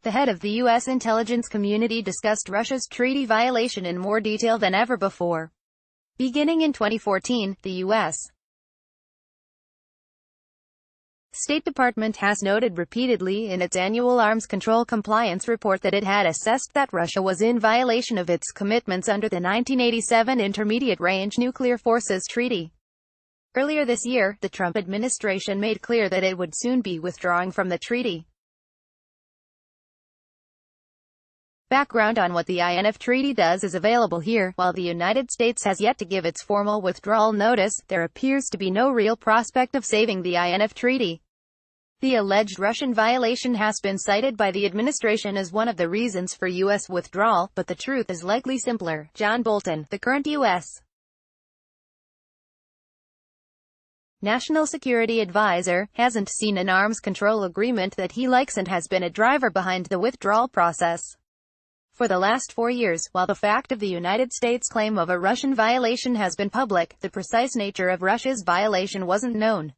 The head of the U.S. intelligence community discussed Russia's treaty violation in more detail than ever before. Beginning in 2014, the U.S. State Department has noted repeatedly in its annual arms control compliance report that it had assessed that Russia was in violation of its commitments under the 1987 Intermediate Range Nuclear Forces Treaty. Earlier this year, the Trump administration made clear that it would soon be withdrawing from the treaty. Background on what the INF Treaty does is available here. While the United States has yet to give its formal withdrawal notice, there appears to be no real prospect of saving the INF Treaty. The alleged Russian violation has been cited by the administration as one of the reasons for U.S. withdrawal, but the truth is likely simpler. John Bolton, the current U.S. National Security Advisor, hasn't seen an arms control agreement that he likes and has been a driver behind the withdrawal process. For the last 4 years, while the fact of the United States' claim of a Russian violation has been public, the precise nature of Russia's violation wasn't known.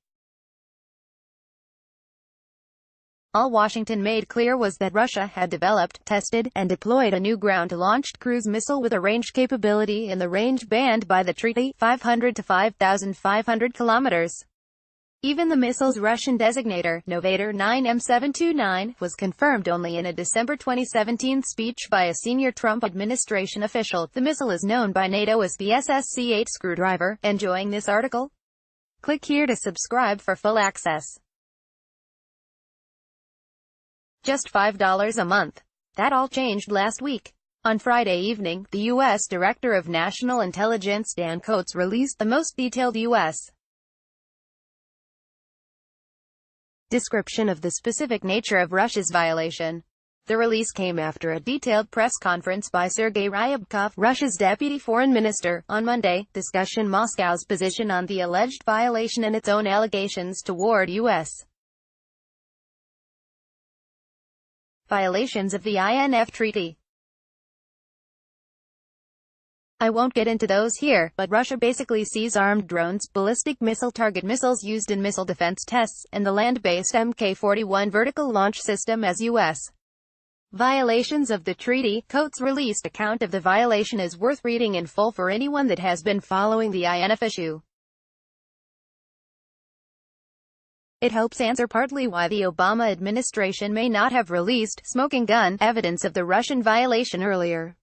All Washington made clear was that Russia had developed, tested, and deployed a new ground-launched cruise missile with a range capability in the range banned by the treaty, 500 to 5,500 kilometers. Even the missile's Russian designator, Novator 9M729, was confirmed only in a December 2017 speech by a senior Trump administration official. The missile is known by NATO as the SSC-8 Screwdriver. Enjoying this article? Click here to subscribe for full access. Just $5 a month. That all changed last week. On Friday evening, the U.S. Director of National Intelligence Dan Coats released the most detailed U.S. description of the specific nature of Russia's violation. The release came after a detailed press conference by Sergei Ryabkov, Russia's deputy foreign minister, on Monday, discussing Moscow's position on the alleged violation and its own allegations toward U.S. violations of the INF Treaty. I won't get into those here, but Russia basically sees armed drones, ballistic missile target missiles used in missile defense tests, and the land-based Mk-41 vertical launch system as U.S. violations of the treaty. Coats' released account of the violation is worth reading in full for anyone that has been following the INF issue. It helps answer partly why the Obama administration may not have released smoking gun evidence of the Russian violation earlier.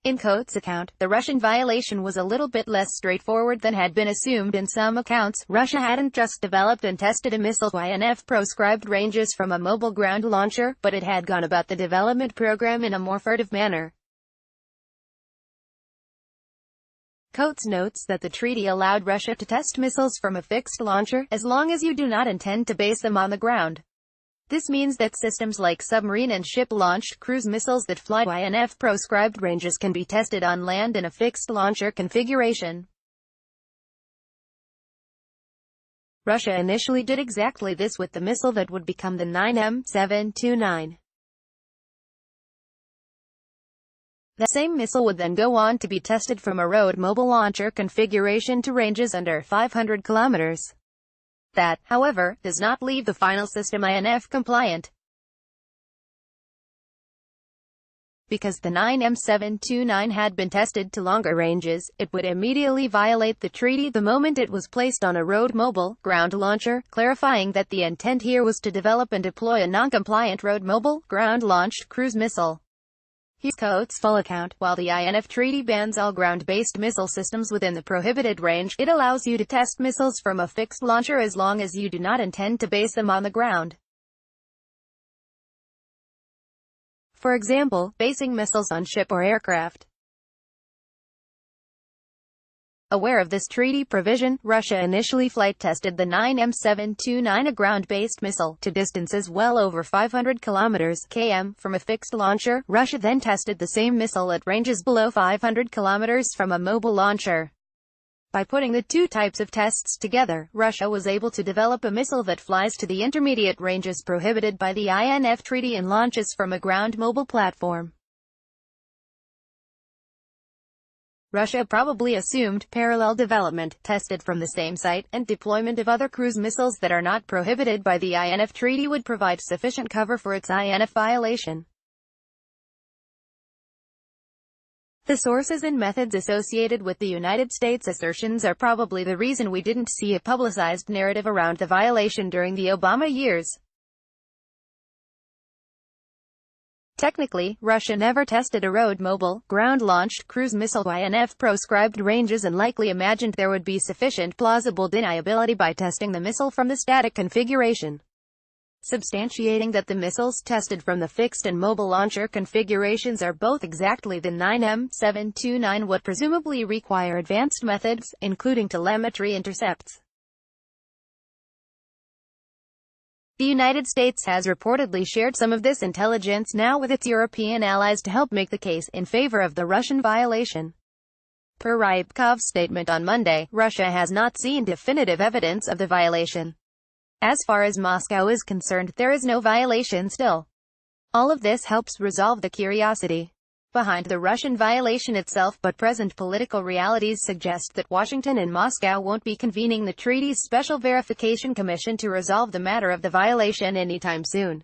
In Coats' account, the Russian violation was a little bit less straightforward than had been assumed in some accounts. Russia hadn't just developed and tested a missile to INF-proscribed ranges from a mobile ground launcher, but it had gone about the development program in a more furtive manner. Coats notes that the treaty allowed Russia to test missiles from a fixed launcher, as long as you do not intend to base them on the ground. This means that systems like submarine and ship-launched cruise missiles that fly INF-proscribed ranges can be tested on land in a fixed launcher configuration. Russia initially did exactly this with the missile that would become the 9M729. That same missile would then go on to be tested from a road mobile launcher configuration to ranges under 500 kilometers. That, however, does not leave the final system INF compliant. Because the 9M729 had been tested to longer ranges, it would immediately violate the treaty the moment it was placed on a road mobile ground launcher, clarifying that the intent here was to develop and deploy a non-compliant road mobile ground-launched cruise missile. Here's Coats' full account. While the INF Treaty bans all ground-based missile systems within the prohibited range, it allows you to test missiles from a fixed launcher as long as you do not intend to base them on the ground. For example, basing missiles on ship or aircraft. Aware of this treaty provision, Russia initially flight tested the 9M729, a ground-based missile, to distances well over 500 km from a fixed launcher. Russia then tested the same missile at ranges below 500 km from a mobile launcher. By putting the two types of tests together, Russia was able to develop a missile that flies to the intermediate ranges prohibited by the INF Treaty and launches from a ground mobile platform. Russia probably assumed parallel development, tested from the same site, and deployment of other cruise missiles that are not prohibited by the INF treaty would provide sufficient cover for its INF violation. The sources and methods associated with the United States assertions are probably the reason we didn't see a publicized narrative around the violation during the Obama years. Technically, Russia never tested a road-mobile, ground-launched cruise missile INF proscribed ranges and likely imagined there would be sufficient plausible deniability by testing the missile from the static configuration. Substantiating that the missiles tested from the fixed and mobile launcher configurations are both exactly the 9M729 would presumably require advanced methods, including telemetry intercepts. The United States has reportedly shared some of this intelligence now with its European allies to help make the case in favor of the Russian violation. Per Ryabkov's statement on Monday, Russia has not seen definitive evidence of the violation. As far as Moscow is concerned, there is no violation still. All of this helps resolve the curiosity behind the Russian violation itself, but present political realities suggest that Washington and Moscow won't be convening the treaty's Special Verification Commission to resolve the matter of the violation anytime soon.